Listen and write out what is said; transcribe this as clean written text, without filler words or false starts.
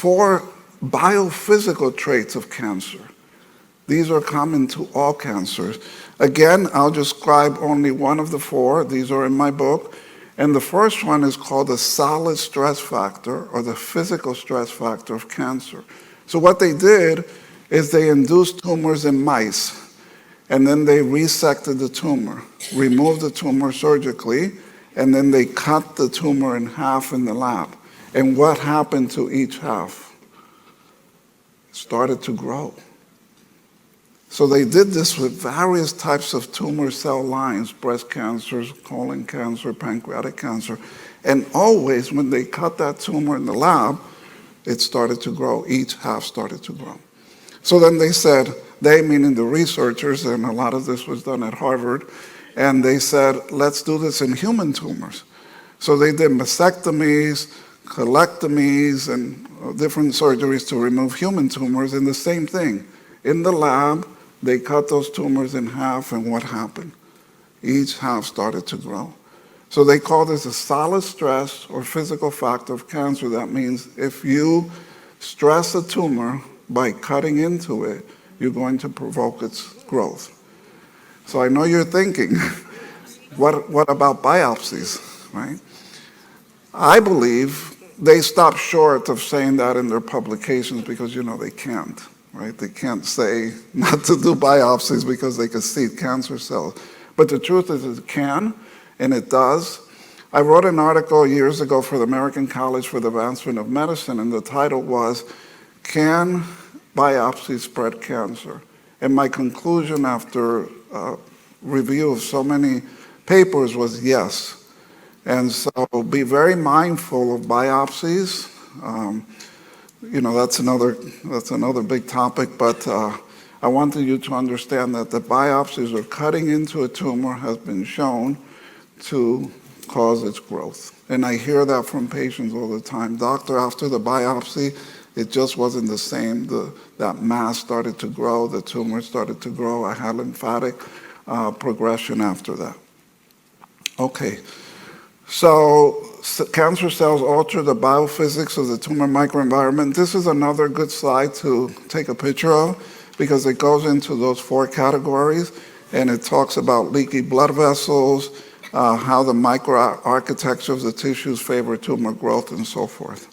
4 biophysical traits of cancer. These are common to all cancers. Again, I'll describe only one of the 4. These are in my book. And the first one is called the solid stress factor, or the physical stress factor of cancer. So what they did is they induced tumors in mice, and then they resected the tumor, removed the tumor surgically, and then they cut the tumor in half in the lab. And what happened to each half? It started to grow. So they did this with various types of tumor cell lines, breast cancers, colon cancer, pancreatic cancer. And always when they cut that tumor in the lab, it started to grow. Each half started to grow. So then they said, they meaning the researchers, and a lot of this was done at Harvard, and they said, let's do this in human tumors. So they did mastectomies, colectomies, and different surgeries to remove human tumors, and the same thing. In the lab, they cut those tumors in half, and what happened? Each half started to grow. So they call this a solid stress or physical factor of cancer. That means if you stress a tumor by cutting into it, you're going to provoke its growth. So I know you're thinking, what about biopsies, right? I believe they stopped short of saying that in their publications because, they can't. Right? They can't say not to do biopsies because they can see cancer cells. But the truth is it can, and it does. I wrote an article years ago for the American College for the Advancement of Medicine, and the title was, Can Biopsies Spread Cancer? And my conclusion after review of so many papers was yes. And so be very mindful of biopsies. That's another big topic, but I wanted you to understand that the biopsies or cutting into a tumor has been shown to cause its growth. And I hear that from patients all the time. Doctor, after the biopsy, it just wasn't the same. That mass started to grow, the tumor started to grow. I had lymphatic progression after that. Okay. So cancer cells alter the biophysics of the tumor microenvironment. This is another good slide to take a picture of because it goes into those 4 categories, and it talks about leaky blood vessels, how the microarchitecture of the tissues favor tumor growth, and so forth.